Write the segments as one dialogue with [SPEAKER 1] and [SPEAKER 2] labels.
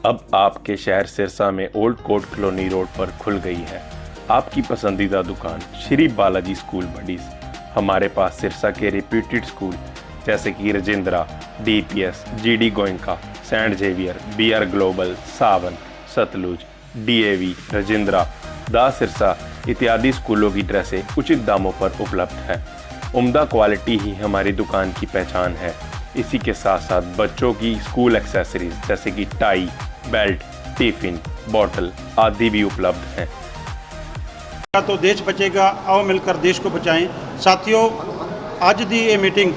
[SPEAKER 1] अब आपके शहर सिरसा में ओल्ड कोर्ट कॉलोनी रोड पर खुल गई है आपकी पसंदीदा दुकान श्री बालाजी स्कूल बडीज। हमारे पास सिरसा के रिप्यूटेड स्कूल जैसे कि Rajendra, DPS, GD Goenka, saint Xavier, BR global, Sawan, Satluj, DAV, Rajendra, दा सिरसा इत्यादि स्कूलों की ड्रेसें उचित दामों पर उपलब्ध है। उम्दा क्वालिटी ही हमारी दुकान की पहचान है। इसी के साथ साथ बच्चों की स्कूल एक्सेसरीज जैसे कि टाई, बेल्ट, टिफिन, बॉटल आदि भी उपलब्ध हैं।
[SPEAKER 2] तो देश बचेगा, आओ मिलकर देश को बचाएं। साथियों, ਅੱਜ ਦੀ ਇਹ ਮੀਟਿੰਗ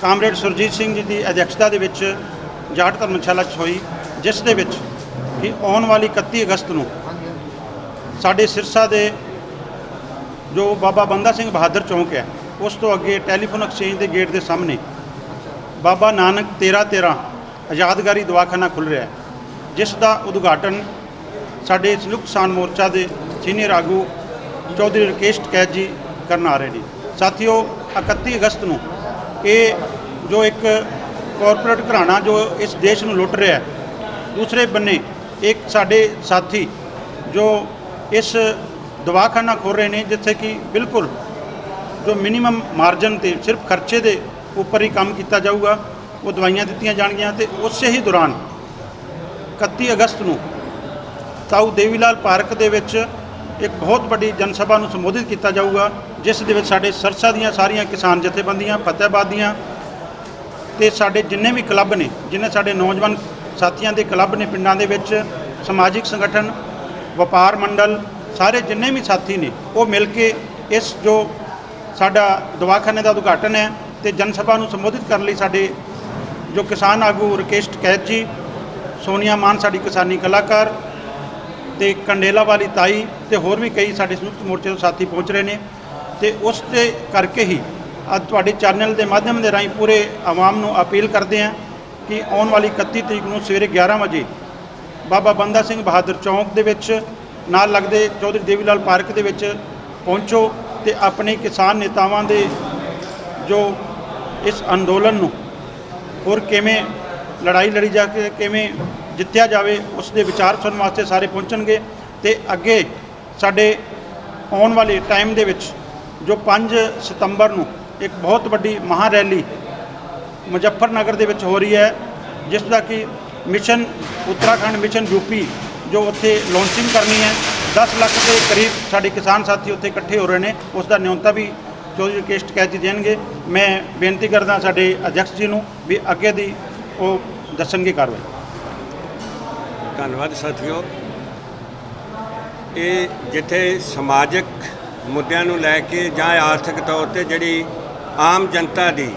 [SPEAKER 2] ਕਾਮਰੇਡ ਸੁਰਜੀਤ ਸਿੰਘ ਜੀ ਦੀ ਅਧਿਕਸ਼ਤਾ ਦੇ ਵਿੱਚ ਜਾਟ ਧਰਮਸ਼ਾਲਾ 'ਚ ਹੋਈ, ਜਿਸ ਦੇ ਵਿੱਚ ਕਿ ਆਉਣ ਵਾਲੀ 31 ਅਗਸਤ ਨੂੰ ਸਾਡੇ ਸਿਰਸਾ ਦੇ ਜੋ ਬਾਬਾ ਬੰਦਾ ਸਿੰਘ ਬਹਾਦਰ ਚੌਂਕ ਹੈ, ਉਸ ਤੋਂ ਅੱਗੇ ਟੈਲੀਫੋਨ ਐਕਸਚੇਂਜ ਦੇ ਗੇਟ ਦੇ ਸਾਹਮਣੇ ਬਾਬਾ ਨਾਨਕ 1313 ਆਜ਼ਾਦਗਾਰੀ ਦਵਾਖਾਨਾ ਖੁੱਲ੍ਹ ਰਿਹਾ ਹੈ, ਜਿਸ ਦਾ ਉਦਘਾਟਨ ਸਾਡੇ ਸੰਯੁਕਤ ਕਿਸਾਨ ਮੋਰਚਾ ਦੇ ਸੀਨੀਅਰ ਆਗੂ ਚੌਧਰੀ ਰਕੇਸ਼ ਟਕੈਤ ਜੀ ਕਰਨ ਆ ਰਹੇ ਨੇ। ਸਾਥੀਓ, 31 ਅਗਸਤ ਨੂੰ ਇਹ ਜੋ ਇੱਕ ਕਾਰਪੋਰੇਟ ਘਰਾਣਾ ਜੋ ਇਸ ਦੇਸ਼ ਨੂੰ ਲੁੱਟ ਰਿਹਾ ਹੈ, ਦੂਸਰੇ ਬੰਨੇ ਇੱਕ ਸਾਡੇ ਸਾਥੀ ਜੋ ਇਸ ਦਵਾਖਾਨਾ ਖੋਲ੍ਹ ਰਹੇ ਨੇ, ਜਿੱਥੇ ਕਿ ਬਿਲਕੁਲ ਜੋ ਮਿਨੀਮਮ ਮਾਰਜਨ 'ਤੇ ਸਿਰਫ ਖਰਚੇ ਦੇ ਉੱਪਰ ਹੀ ਕੰਮ ਕੀਤਾ ਜਾਊਗਾ, ਉਹ ਦਵਾਈਆਂ ਦਿੱਤੀਆਂ ਜਾਣਗੀਆਂ। ਅਤੇ ਉਸੇ ਹੀ ਦੌਰਾਨ 31 ਅਗਸਤ ਨੂੰ ਤਾਊ ਦੇਵੀਲਾਲ ਪਾਰਕ ਦੇ ਵਿੱਚ ਇੱਕ ਬਹੁਤ ਵੱਡੀ ਜਨ ਸਭਾ ਨੂੰ ਸੰਬੋਧਿਤ ਕੀਤਾ ਜਾਊਗਾ, ਜਿਸ ਦੇ ਵਿੱਚ ਸਾਡੇ ਸਿਰਸਾ ਦੀਆਂ ਸਾਰੀਆਂ ਕਿਸਾਨ ਜਥੇਬੰਦੀਆਂ, ਫਤਿਹਾਬਾਦ ਦੀਆਂ ਅਤੇ ਸਾਡੇ ਜਿੰਨੇ ਵੀ ਕਲੱਬ ਨੇ, ਜਿੰਨੇ ਸਾਡੇ ਨੌਜਵਾਨ ਸਾਥੀਆਂ ਦੇ ਕਲੱਬ ਨੇ ਪਿੰਡਾਂ ਦੇ ਵਿੱਚ, ਸਮਾਜਿਕ ਸੰਗਠਨ, ਵਪਾਰ ਮੰਡਲ, ਸਾਰੇ ਜਿੰਨੇ ਵੀ ਸਾਥੀ ਨੇ, ਉਹ ਮਿਲ ਕੇ ਇਸ ਜੋ ਸਾਡਾ ਦਵਾਖਾਨੇ ਦਾ ਉਦਘਾਟਨ ਹੈ ਅਤੇ ਜਨ ਸਭਾ ਨੂੰ ਸੰਬੋਧਿਤ ਕਰਨ ਲਈ ਸਾਡੇ ਜੋ ਕਿਸਾਨ ਆਗੂ ਰਕੇਸ਼ ਟਕੈਤ ਜੀ, ਸੋਨੀਆ ਮਾਨ ਸਾਡੀ ਕਿਸਾਨੀ ਕਲਾਕਾਰ ਅਤੇ ਕੰਡੇਲਾ ਵਾਲੀ ਤਾਈ ਅਤੇ ਹੋਰ ਵੀ ਕਈ ਸਾਡੇ ਸੰਯੁਕਤ ਮੋਰਚੇ ਤੋਂ ਸਾਥੀ ਪਹੁੰਚ ਰਹੇ ਨੇ। ਅਤੇ ਉਸ ਦੇ ਕਰਕੇ ਹੀ ਅੱਜ ਤੁਹਾਡੇ ਚੈਨਲ ਦੇ ਮਾਧਿਅਮ ਦੇ ਰਾਹੀਂ ਪੂਰੇ ਆਵਾਮ ਨੂੰ ਅਪੀਲ ਕਰਦੇ ਹਾਂ ਕਿ ਆਉਣ ਵਾਲੀ 31 ਤਰੀਕ ਨੂੰ ਸਵੇਰੇ 11 ਵਜੇ ਬਾਬਾ ਬੰਦਾ ਸਿੰਘ ਬਹਾਦਰ ਚੌਂਕ ਦੇ ਵਿੱਚ ਨਾਲ ਲੱਗਦੇ ਚੌਧਰੀ ਦੇਵੀਲਾਲ ਪਾਰਕ ਦੇ ਵਿੱਚ ਪਹੁੰਚੋ ਅਤੇ ਆਪਣੇ ਕਿਸਾਨ ਨੇਤਾਵਾਂ ਦੇ ਜੋ ਇਸ ਅੰਦੋਲਨ ਨੂੰ ਹੋਰ ਕਿਵੇਂ ਲੜਾਈ ਲੜੀ ਜਾ ਕੇ ਕਿਵੇਂ ਜਿੱਤਿਆ ਜਾਵੇ, ਉਸ ਦੇ ਵਿਚਾਰ ਸੁਣਨ ਵਾਸਤੇ ਸਾਰੇ ਪਹੁੰਚਣਗੇ। ਅਤੇ ਅੱਗੇ ਸਾਡੇ ਆਉਣ ਵਾਲੇ ਟਾਈਮ ਦੇ ਵਿੱਚ ਜੋ 5 ਸਤੰਬਰ ਨੂੰ ਇੱਕ ਬਹੁਤ ਵੱਡੀ ਮਹਾਂ ਰੈਲੀ ਮੁਜ਼ੱਫਰਨਗਰ ਦੇ ਵਿੱਚ ਹੋ ਰਹੀ ਹੈ, ਜਿਸ ਦਾ ਕਿ ਮਿਸ਼ਨ ਉੱਤਰਾਖੰਡ, ਮਿਸ਼ਨ UP ਜੋ ਉੱਥੇ ਲਾਂਚਿੰਗ ਕਰਨੀ ਹੈ। 10 ਲੱਖ ਦੇ ਕਰੀਬ ਸਾਡੇ ਕਿਸਾਨ ਸਾਥੀ ਉੱਥੇ ਇਕੱਠੇ ਹੋ ਰਹੇ ਨੇ, ਉਸ ਦਾ ਨਿਯੰਤਾ ਵੀ ਚੌਧਰੀ ਰਕੇਸ਼ ਟਕੈਤ ਜੀ ਦੇਣਗੇ। ਮੈਂ ਬੇਨਤੀ ਕਰਦਾ ਸਾਡੇ ਅਧਿਕਸ਼ ਜੀ ਨੂੰ ਵੀ ਅੱਗੇ ਦੀ ਉਹ ਦੱਸਣਗੇ ਕਾਰਵਾਈ।
[SPEAKER 3] ਧੰਨਵਾਦ ਸਾਥੀਓ। ਇਹ ਜਿੱਥੇ ਸਮਾਜਿਕ ਮੁੱਦਿਆਂ ਨੂੰ ਲੈ ਕੇ ਜਾਂ ਆਰਥਿਕ ਤੌਰ 'ਤੇ ਜਿਹੜੀ ਆਮ ਜਨਤਾ ਦੀ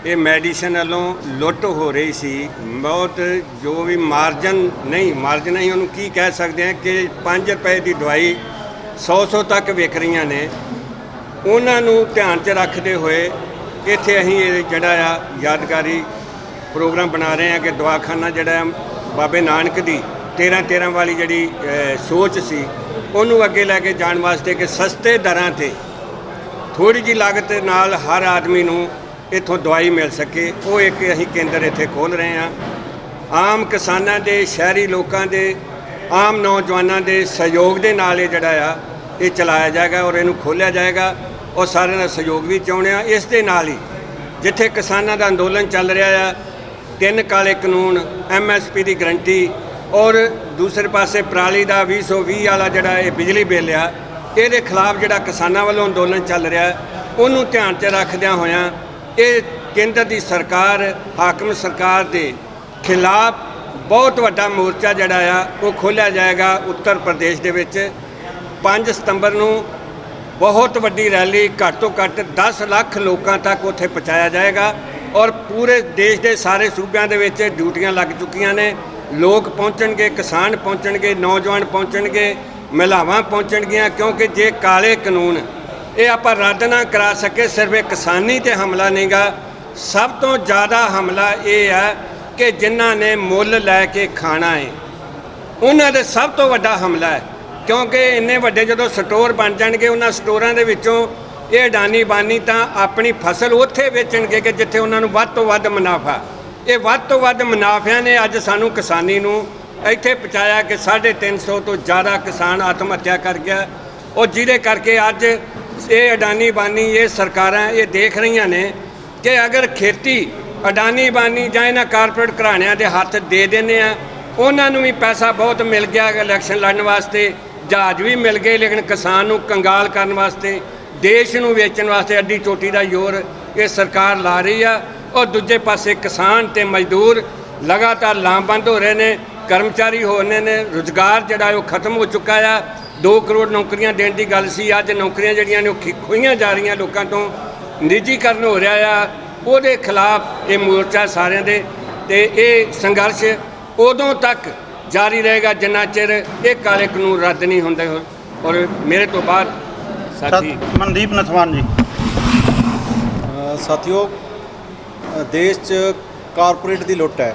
[SPEAKER 3] ਇਹ ਮੈਡੀਸਨ ਵੱਲੋਂ ਲੁੱਟ ਹੋ ਰਹੀ ਸੀ, ਬਹੁਤ ਜੋ ਵੀ ਮਾਰਜਨ ਨਹੀਂ ਉਹਨੂੰ ਕੀ ਕਹਿ ਸਕਦੇ ਹਾਂ ਕਿ 5 ਰੁਪਏ ਦੀ ਦਵਾਈ 100 ਤੱਕ ਵਿਕ ਰਹੀਆਂ ਨੇ, ਉਹਨਾਂ ਨੂੰ ਧਿਆਨ 'ਚ ਰੱਖਦੇ ਹੋਏ ਇੱਥੇ ਅਸੀਂ ਇਹ ਜਿਹੜਾ ਆ ਯਾਦਗਾਰੀ ਪ੍ਰੋਗਰਾਮ ਬਣਾ ਰਹੇ ਹਾਂ ਕਿ ਦਵਾਖਾਨਾ ਜਿਹੜਾ ਬਾਬੇ ਨਾਨਕ ਦੀ 1313 ਵਾਲੀ ਜਿਹੜੀ ਸੋਚ ਸੀ, ਉਹਨੂੰ ਅੱਗੇ ਲੈ ਕੇ ਜਾਣ ਵਾਸਤੇ ਕਿ ਸਸਤੇ ਦਰਾਂ 'ਤੇ ਥੋੜ੍ਹੀ ਜਿਹੀ ਲਾਗਤ ਨਾਲ ਹਰ ਆਦਮੀ ਨੂੰ ਇੱਥੋਂ ਦਵਾਈ ਮਿਲ ਸਕੇ, ਉਹ ਇੱਕ ਅਸੀਂ ਕੇਂਦਰ ਇੱਥੇ ਖੋਲ੍ਹ ਰਹੇ ਹਾਂ। ਆਮ ਕਿਸਾਨਾਂ ਦੇ, ਸ਼ਹਿਰੀ ਲੋਕਾਂ ਦੇ, ਆਮ ਨੌਜਵਾਨਾਂ ਦੇ ਸਹਿਯੋਗ ਦੇ ਨਾਲ ਇਹ ਜਿਹੜਾ ਆ ਇਹ ਚਲਾਇਆ ਜਾਏਗਾ ਔਰ ਇਹਨੂੰ ਖੋਲ੍ਹਿਆ ਜਾਏਗਾ ਔਰ ਸਾਰਿਆਂ ਦਾ ਸਹਿਯੋਗ ਵੀ ਚਾਹੁੰਦੇ ਹਾਂ। ਇਸ ਦੇ ਨਾਲ ਹੀ ਜਿੱਥੇ ਕਿਸਾਨਾਂ ਦਾ ਅੰਦੋਲਨ ਚੱਲ ਰਿਹਾ ਆ, 3 ਕਾਲੇ ਕਾਨੂੰਨ, MSP ਦੀ ਗਰੰਟੀ ਔਰ ਦੂਸਰੇ ਪਾਸੇ ਪਰਾਲੀ ਦਾ 2020 ਵਾਲਾ ਜਿਹੜਾ ਇਹ ਬਿਜਲੀ ਬਿੱਲ ਆ, ਇਹਦੇ ਖਿਲਾਫ ਜਿਹੜਾ ਕਿਸਾਨਾਂ ਵੱਲੋਂ ਅੰਦੋਲਨ ਚੱਲ ਰਿਹਾ, ਉਹਨੂੰ ਧਿਆਨ 'ਚ ਰੱਖਦਿਆਂ ਹੋਇਆਂ ਇਹ ਕੇਂਦਰ ਦੀ ਸਰਕਾਰ, ਹਾਕਮ ਸਰਕਾਰ ਦੇ ਖਿਲਾਫ ਬਹੁਤ ਵੱਡਾ ਮੋਰਚਾ ਜਿਹੜਾ ਆ ਉਹ ਖੋਲ੍ਹਿਆ ਜਾਏਗਾ ਉੱਤਰ ਪ੍ਰਦੇਸ਼ ਦੇ ਵਿੱਚ। 5 ਸਤੰਬਰ ਨੂੰ ਬਹੁਤ ਵੱਡੀ ਰੈਲੀ, ਘੱਟ ਤੋਂ ਘੱਟ 10 ਲੱਖ ਲੋਕਾਂ ਤੱਕ ਉੱਥੇ ਪਹੁੰਚਾਇਆ ਜਾਏਗਾ ਔਰ ਪੂਰੇ ਦੇਸ਼ ਦੇ ਸਾਰੇ ਸੂਬਿਆਂ ਦੇ ਵਿੱਚ ਡਿਊਟੀਆਂ ਲੱਗ ਚੁੱਕੀਆਂ ਨੇ। ਲੋਕ ਪਹੁੰਚਣਗੇ, ਕਿਸਾਨ ਪਹੁੰਚਣਗੇ, ਨੌਜਵਾਨ ਪਹੁੰਚਣਗੇ, ਮਹਿਲਾਵਾਂ ਪਹੁੰਚਣਗੀਆਂ, ਕਿਉਂਕਿ ਜੇ ਕਾਲੇ ਕਾਨੂੰਨ ਇਹ ਆਪਾਂ ਰੱਦ ਨਾ ਕਰਾ ਸਕੇ, ਸਿਰਫ ਇਹ ਕਿਸਾਨੀ 'ਤੇ ਹਮਲਾ ਨਹੀਂਗਾ, ਸਭ ਤੋਂ ਜ਼ਿਆਦਾ ਹਮਲਾ ਇਹ ਹੈ ਕਿ ਜਿਨ੍ਹਾਂ ਨੇ ਮੁੱਲ ਲੈ ਕੇ ਖਾਣਾ ਹੈ ਉਹਨਾਂ ਦੇ ਸਭ ਤੋਂ ਵੱਡਾ ਹਮਲਾ ਹੈ। ਕਿਉਂਕਿ ਇੰਨੇ ਵੱਡੇ ਜਦੋਂ ਸਟੋਰ ਬਣ ਜਾਣਗੇ, ਉਹਨਾਂ ਸਟੋਰਾਂ ਦੇ ਵਿੱਚੋਂ ਇਹ ਅਡਾਨੀ ਬਾਨੀ ਤਾਂ ਆਪਣੀ ਫਸਲ ਉੱਥੇ ਵੇਚਣਗੇ ਕਿ ਜਿੱਥੇ ਉਹਨਾਂ ਨੂੰ ਵੱਧ ਤੋਂ ਵੱਧ ਮੁਨਾਫਾ। ਇਹ ਵੱਧ ਤੋਂ ਵੱਧ ਮੁਨਾਫਿਆਂ ਨੇ ਅੱਜ ਸਾਨੂੰ ਕਿਸਾਨੀ ਨੂੰ ਇੱਥੇ ਪਹੁੰਚਾਇਆ ਕਿ 350 ਤੋਂ ਜ਼ਿਆਦਾ ਕਿਸਾਨ ਆਤਮ ਹੱਤਿਆ ਕਰ ਗਿਆ। ਉਹ ਜਿਹਦੇ ਕਰਕੇ ਅੱਜ ਇਹ ਅਡਾਨੀ ਬਾਨੀ ਇਹ ਸਰਕਾਰਾਂ ਇਹ ਦੇਖ ਰਹੀਆਂ ਨੇ ਕਿ ਅਗਰ ਖੇਤੀ ਅਡਾਨੀ ਬਾਨੀ ਜਾਂ ਇਹਨਾਂ ਕਾਰਪੋਰੇਟ ਘਰਾਣਿਆਂ ਦੇ ਹੱਥ ਦੇ ਦਿੰਦੇ ਆ, ਉਹਨਾਂ ਨੂੰ ਵੀ ਪੈਸਾ ਬਹੁਤ ਮਿਲ ਗਿਆ ਇਲੈਕਸ਼ਨ ਲੜਨ ਵਾਸਤੇ, ਜਹਾਜ਼ ਵੀ ਮਿਲ ਗਏ, ਲੇਕਿਨ ਕਿਸਾਨ ਨੂੰ ਕੰਗਾਲ ਕਰਨ ਵਾਸਤੇ, ਦੇਸ਼ ਨੂੰ ਵੇਚਣ ਵਾਸਤੇ ਅੱਡੀ ਚੋਟੀ ਦਾ ਜ਼ੋਰ ਇਹ ਸਰਕਾਰ ਲਾ ਰਹੀ ਆ। और दूजे पासे किसान ते मजदूर लगातार लामबंद हो रहे हैं, कर्मचारी होने ने रोज़गार जोड़ा वो खत्म हो चुका है। 2 करोड़ नौकरियां देने की गल सी, अज नौकरियां जड़ियां ने खोईयां जा रही लोगों तो, निजीकरण हो रहा है। वो खिलाफ ये मोर्चा सारे दे ते ये संघर्ष उदों तक जारी रहेगा जिन्ना चिर ये काले कानून रद्द नहीं होंदे। और मेरे तो बाद साथी
[SPEAKER 2] मनदीप नथवान जी।
[SPEAKER 4] साथियों, देश 'ਚ ਕਾਰਪੋਰੇਟ ਦੀ ਲੁੱਟ ਹੈ।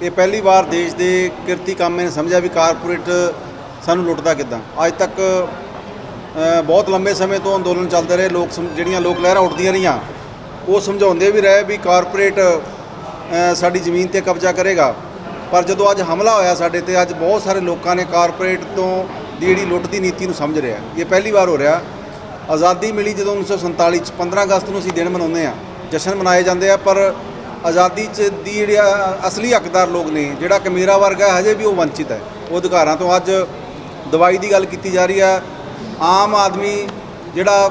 [SPEAKER 4] ਇਹ ਪਹਿਲੀ ਵਾਰ ਦੇਸ਼ ਦੇ ਕਿਰਤੀ ਕਾਮੇ ਨੇ ਸਮਝਿਆ ਵੀ ਕਾਰਪੋਰੇਟ ਸਾਨੂੰ ਲੁੱਟਦਾ ਕਿੱਦਾਂ। ਅੱਜ ਤੱਕ ਬਹੁਤ ਲੰਬੇ ਸਮੇਂ ਤੋਂ ਅੰਦੋਲਨ ਚੱਲਦੇ ਰਹੇ, ਜਿਹੜੀਆਂ ਲੋਕ ਲਹਿਰਾਂ ਉੱਠਦੀਆਂ ਰਹੀਆਂ ਉਹ ਸਮਝਾਉਂਦੇ ਵੀ ਰਹੇ ਵੀ ਕਾਰਪੋਰੇਟ ਸਾਡੀ ਜ਼ਮੀਨ ਤੇ ਕਬਜ਼ਾ ਕਰੇਗਾ। ਪਰ ਜਦੋਂ ਅੱਜ ਹਮਲਾ ਹੋਇਆ ਸਾਡੇ ਤੇ, ਅੱਜ ਬਹੁਤ ਸਾਰੇ ਲੋਕਾਂ ਨੇ ਕਾਰਪੋਰੇਟ ਤੋਂ ਦੀ ਜਿਹੜੀ ਲੁੱਟ ਦੀ ਨੀਤੀ ਨੂੰ ਸਮਝ ਰਿਹਾ। ਇਹ ਪਹਿਲੀ ਵਾਰ ਹੋ ਰਿਹਾ। ਆਜ਼ਾਦੀ ਮਿਲੀ ਜਦੋਂ 1947 'ਚ 15 ਅਗਸਤ ਨੂੰ ਅਸੀਂ ਦਿਨ ਮਨਾਉਂਦੇ ਹਾਂ, ਜਸ਼ਨ ਮਨਾਏ ਜਾਂਦੇ ਆ, ਪਰ ਆਜ਼ਾਦੀ 'ਚ ਦੀ ਜਿਹੜੀ ਅਸਲੀ ਹੱਕਦਾਰ ਲੋਕ ਨੇ, ਜਿਹੜਾ ਕਿ ਮੇਰਾ ਵਰਗਾ ਹਜੇ ਵੀ ਉਹ ਵੰਚਿਤ ਹੈ ਉਹ ਅਧਿਕਾਰਾਂ ਤੋਂ। ਅੱਜ ਦਵਾਈ ਦੀ ਗੱਲ ਕੀਤੀ ਜਾ ਰਹੀ ਹੈ। ਆਮ ਆਦਮੀ ਜਿਹੜਾ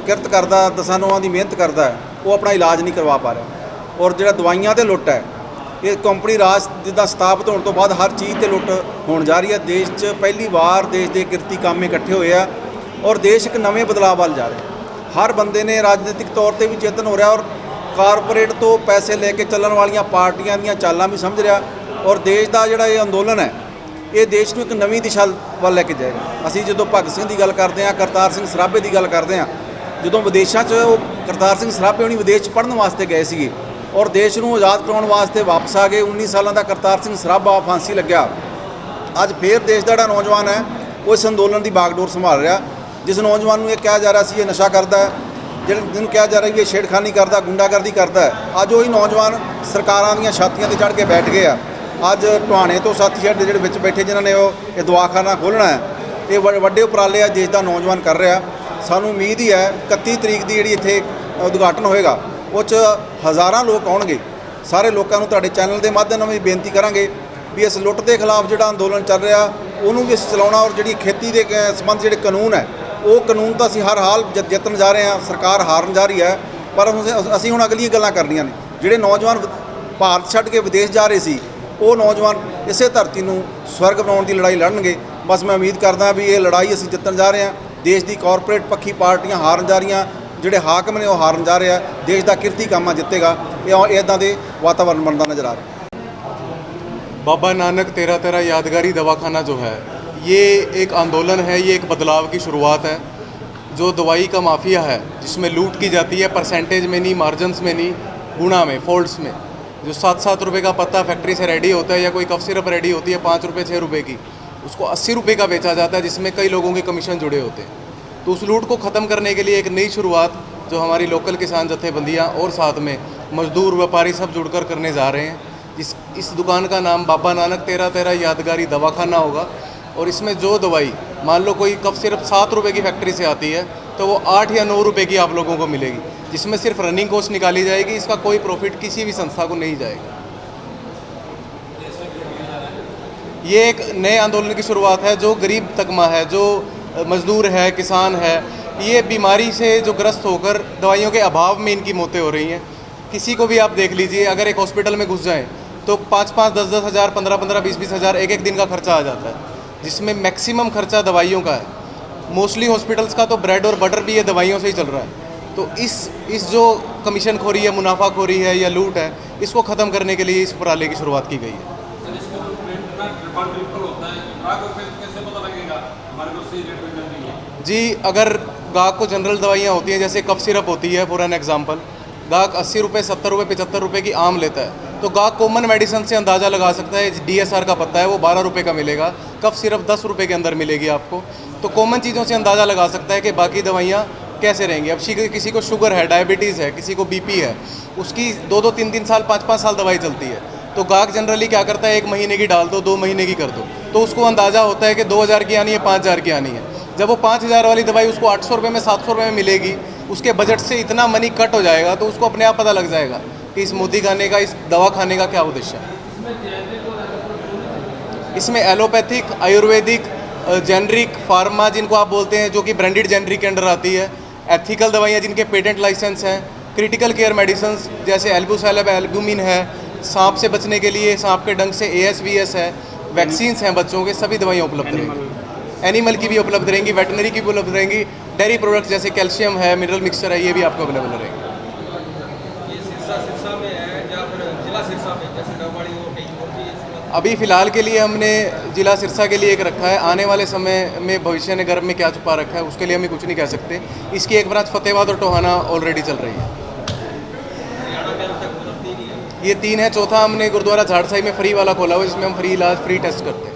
[SPEAKER 4] ਕਿਰਤ ਕਰਦਾ, ਦਸਾਂ ਨੌਆਂ ਦੀ ਮਿਹਨਤ ਕਰਦਾ ਹੈ, ਉਹ ਆਪਣਾ ਇਲਾਜ ਨਹੀਂ ਕਰਵਾ ਪਾ ਰਿਹਾ। ਔਰ ਜਿਹੜਾ ਦਵਾਈਆਂ 'ਤੇ ਲੁੱਟ ਹੈ, ਇਹ ਕੰਪਨੀ ਰਾਜ ਜਿੱਦਾਂ ਸਥਾਪਿਤ ਹੋਣ ਤੋਂ ਬਾਅਦ ਹਰ ਚੀਜ਼ 'ਤੇ ਲੁੱਟ ਹੋਣ ਜਾ ਰਹੀ ਹੈ। ਦੇਸ਼ 'ਚ ਪਹਿਲੀ ਵਾਰ ਦੇਸ਼ ਦੇ ਕਿਰਤੀ ਕਾਮੇ ਇਕੱਠੇ ਹੋਏ ਆ ਔਰ ਦੇਸ਼ ਇੱਕ ਨਵੇਂ ਬਦਲਾਅ ਵੱਲ ਜਾ ਰਿਹਾ। ਹਰ ਬੰਦੇ ਨੇ ਰਾਜਨੀਤਿਕ ਤੌਰ 'ਤੇ ਵੀ ਚੇਤਨ ਹੋ ਰਿਹਾ ਔਰ ਕਾਰਪੋਰੇਟ ਤੋਂ ਪੈਸੇ ਲੈ ਕੇ ਚੱਲਣ ਵਾਲੀਆਂ ਪਾਰਟੀਆਂ ਦੀਆਂ ਚਾਲਾਂ ਵੀ ਸਮਝ ਰਿਹਾ। ਔਰ ਦੇਸ਼ ਦਾ ਜਿਹੜਾ ਇਹ ਅੰਦੋਲਨ ਹੈ, ਇਹ ਦੇਸ਼ ਨੂੰ ਇੱਕ ਨਵੀਂ ਦਿਸ਼ਾ ਵੱਲ ਲੈ ਕੇ ਜਾਏਗਾ। ਅਸੀਂ ਜਦੋਂ ਭਗਤ ਸਿੰਘ ਦੀ ਗੱਲ ਕਰਦੇ ਹਾਂ, ਕਰਤਾਰ ਸਿੰਘ ਸਰਾਭੇ ਦੀ ਗੱਲ ਕਰਦੇ ਹਾਂ, ਜਦੋਂ ਵਿਦੇਸ਼ਾਂ 'ਚ ਉਹ ਕਰਤਾਰ ਸਿੰਘ ਸਰਾਭੇ ਹੁਣੀ ਵਿਦੇਸ਼ 'ਚ ਪੜ੍ਹਨ ਵਾਸਤੇ ਗਏ ਸੀਗੇ ਔਰ ਦੇਸ਼ ਨੂੰ ਆਜ਼ਾਦ ਕਰਾਉਣ ਵਾਸਤੇ ਵਾਪਸ ਆ ਗਏ। 19 ਸਾਲਾਂ ਦਾ ਕਰਤਾਰ ਸਿੰਘ ਸਰਾਭਾ ਫਾਂਸੀ ਲੱਗਿਆ। ਅੱਜ ਫੇਰ ਦੇਸ਼ ਦਾ ਜਿਹੜਾ ਨੌਜਵਾਨ ਹੈ ਉਹ ਇਸ ਅੰਦੋਲਨ ਦੀ ਬਾਗਡੋਰ ਸੰਭਾਲ ਰਿਹਾ। ਜਿਸ ਨੌਜਵਾਨ ਨੂੰ ਇਹ ਕਿਹਾ ਜਾ ਰਿਹਾ ਸੀ ਇਹ ਨਸ਼ਾ ਕਰਦਾ ਹੈ, ਜਿਹਨੂੰ ਕਿਹਾ ਜਾ ਰਿਹਾ ਵੀ ਇਹ ਛੇੜਖਾਨੀ ਕਰਦਾ, ਗੁੰਡਾਗਰਦੀ ਕਰਦਾ ਹੈ, ਅੱਜ ਉਹੀ ਨੌਜਵਾਨ ਸਰਕਾਰਾਂ ਦੀਆਂ ਛਾਤੀਆਂ ਤੇ ਚੜ੍ਹ ਕੇ ਬੈਠ ਗਏ ਆ। ਅੱਜ ਟੁਹਾਣੇ ਤੋਂ ਸਾਥੀ ਸਾਡੇ ਜਿਹੜੇ ਵਿੱਚ ਬੈਠੇ ਜਿਨ੍ਹਾਂ ਨੇ ਇਹ ਦਵਾਖਾਨਾ ਖੋਲ੍ਹਣਾ ਹੈ, ਇਹ ਵੱਡੇ ਉਪਰਾਲੇ ਆ ਦੇਸ਼ ਦਾ ਨੌਜਵਾਨ ਕਰ ਰਿਹਾ। ਸਾਨੂੰ ਉਮੀਦ ਹੀ ਹੈ 31 ਤਰੀਕ ਦੀ ਜਿਹੜੀ ਇੱਥੇ ਉਦਘਾਟਨ ਹੋਏਗਾ ਉਹ 'ਚ ਹਜ਼ਾਰਾਂ ਲੋਕ ਆਉਣਗੇ। ਸਾਰੇ ਲੋਕਾਂ ਨੂੰ ਤੁਹਾਡੇ ਚੈਨਲ ਦੇ ਮਾਧਿਅਮ ਨਾਲ ਵੀ ਬੇਨਤੀ ਕਰਾਂਗੇ ਵੀ ਇਸ ਲੁੱਟ ਦੇ ਖਿਲਾਫ ਜਿਹੜਾ ਅੰਦੋਲਨ ਚੱਲ ਰਿਹਾ ਉਹਨੂੰ ਵੀ ਚਲਾਉਣਾ। ਔਰ ਜਿਹੜੀ ਖੇਤੀ ਦੇ ਸੰਬੰਧ ਜਿਹੜੇ ਕਾਨੂੰਨ ਹੈ, ਉਹ ਕਾਨੂੰਨ ਤਾਂ ਅਸੀਂ ਹਰ ਹਾਲ ਜਿੱਤਣ ਜਾ ਰਹੇ ਹਾਂ। ਸਰਕਾਰ ਹਾਰਨ ਜਾ ਰਹੀ ਹੈ, ਪਰ ਅਸੀਂ ਹੁਣ ਅਗਲੀਆਂ ਗੱਲਾਂ ਕਰਨੀਆਂ ਨੇ। ਜਿਹੜੇ ਨੌਜਵਾਨ ਭਾਰਤ ਛੱਡ ਕੇ ਵਿਦੇਸ਼ ਜਾ ਰਹੇ ਸੀ, ਉਹ ਨੌਜਵਾਨ ਇਸੇ ਧਰਤੀ ਨੂੰ ਸਵਰਗ ਬਣਾਉਣ ਦੀ ਲੜਾਈ ਲੜਨਗੇ। ਬਸ ਮੈਂ ਉਮੀਦ ਕਰਦਾ ਵੀ ਇਹ ਲੜਾਈ ਅਸੀਂ ਜਿੱਤਣ ਜਾ ਰਹੇ ਹਾਂ। ਦੇਸ਼ ਦੀ ਕਾਰਪੋਰੇਟ ਪੱਖੀ ਪਾਰਟੀਆਂ ਹਾਰਨ ਜਾ ਰਹੀਆਂ, ਜਿਹੜੇ ਹਾਕਮ ਨੇ ਉਹ ਹਾਰਨ ਜਾ ਰਹੇ ਆ। ਦੇਸ਼ ਦਾ ਕਿਰਤੀ ਕਾਮਾ ਜਿੱਤੇਗਾ। ਇਹ ਇੱਦਾਂ ਦੇ ਵਾਤਾਵਰਨ ਬਣਦਾ ਨਜ਼ਰ ਆ ਰਿਹਾ।
[SPEAKER 5] बाबा नानक 13 यादगारी दवाखाना जो है, ये एक आंदोलन है, ये एक बदलाव की शुरुआत है। जो दवाई का माफिया है जिसमें लूट की जाती है, परसेंटेज में नहीं, मार्जिनस में नहीं, गुणा में, फोल्ड्स में, जो 7-7 रुपये का पत्ता फैक्ट्री से रेडी होता है या कोई कफ सिरप रेडी होती है 5 रुपये 6 रुपये की, उसको 80 रुपये का बेचा जाता है, जिसमें कई लोगों के कमीशन जुड़े होते हैं। तो उस लूट को ख़त्म करने के लिए एक नई शुरुआत जो हमारी लोकल किसान जत्थेबंदियाँ और साथ में मजदूर व्यापारी सब जुड़कर करने जा रहे हैं। इस दुकान का नाम बाबा नानक 13 यादगारी दवाखाना होगा। और इसमें जो दवाई मान लो कोई कफ सिर्फ 7 रुपये की फैक्ट्री से आती है तो वो 8 या 9 रुपये की आप लोगों को मिलेगी, जिसमें सिर्फ रनिंग कॉस्ट निकाली जाएगी। इसका कोई प्रॉफिट किसी भी संस्था को नहीं जाएगा। ये एक नए आंदोलन की शुरुआत है। जो गरीब तकमा है, जो मज़दूर है, किसान है, ये बीमारी से जो ग्रस्त होकर दवाइयों के अभाव में इनकी मौतें हो रही हैं। किसी को भी आप देख लीजिए, अगर एक हॉस्पिटल में घुस जाएँ तो 5-5, 10-10 हज़ार, 15-15, 20-20 हज़ार एक दिन का खर्चा आ जाता है, जिसमें मैक्सिमम खर्चा दवाइयों का है। मोस्टली हॉस्पिटल्स का तो ब्रेड और बटर भी ये दवाइयों से ही चल रहा है। तो इस जो कमीशन खोरी है, मुनाफाखोरी है या लूट है, इसको ख़त्म करने के लिए इस उपराले की शुरुआत की गई है। जी, अगर गाहक को जनरल दवाइयाँ होती हैं, जैसे कफ सिरप होती है फॉर एन एग्जांपल, गाहक 80 रुपये, 70 रुपये, 75 रुपये की आम लेता है, तो गाहक कॉमन मेडिसिन से अंदाज़ा लगा सकता है। DSR का पत्ता है वो 12 रुपये का मिलेगा, कफ सिरप 10 रुपये के अंदर मिलेगी आपको। तो कॉमन चीज़ों से अंदाज़ा लगा सकता है कि बाकी दवाइयाँ कैसे रहेंगे। अब किसी को शुगर है, डायबिटीज़ है, किसी को बीपी है, उसकी 2-2 3-3 साल 5-5 साल दवाई चलती है। तो गाहक जनरली क्या करता है, 1 महीने की डाल दो, 2 महीने की कर दो, तो उसको अंदाज़ा होता है कि 2000 की आनी है, 5000 की आनी है। जब वो 5000 वाली दवाई उसको 800 रुपये में, 700 रुपये में मिलेगी, उसके बजट से इतना मनी कट हो जाएगा, तो उसको अपने आप पता लग जाएगा कि इस मोदी खाने का, इस दवा खाने का क्या उद्देश्य है। इसमें एलोपैथिक, आयुर्वेदिक, जेनरिक, फार्मा जिनको आप बोलते हैं, जो कि ब्रांडेड जेनरिक के अंडर आती है, एथिकल दवाइयाँ जिनके पेटेंट लाइसेंस हैं, क्रिटिकल केयर मेडिसिन जैसे एल्बुसैलब, एल्बुमिन है, सांप से बचने के लिए, सांप के डंक से ASVS है, वैक्सीन्स हैं बच्चों के, सभी दवाइयाँ उपलब्ध रहेंगी। एनिमल की भी उपलब्ध रहेंगी, वेटनरी की भी उपलब्ध रहेंगी, डेयरी प्रोडक्ट्स जैसे कैल्शियम है, मिनरल मिक्सचर है, ये भी आपको अवेलेबल रहेंगे। अभी फ़िलहाल के लिए हमने ज़िला सिरसा के लिए एक रखा है, आने वाले समय में भविष्य ने गर्भ में क्या छुपा रखा है उसके लिए हमें कुछ नहीं कह सकते। इसकी एक ब्रांच फतेहाबाद और टोहाना ऑलरेडी चल रही है। ये 3 है, चौथा हमने गुरुद्वारा झाड़साई में फ्री वाला खोला हुआ है, जिसमें हम फ्री इलाज, फ्री टेस्ट करते हैं।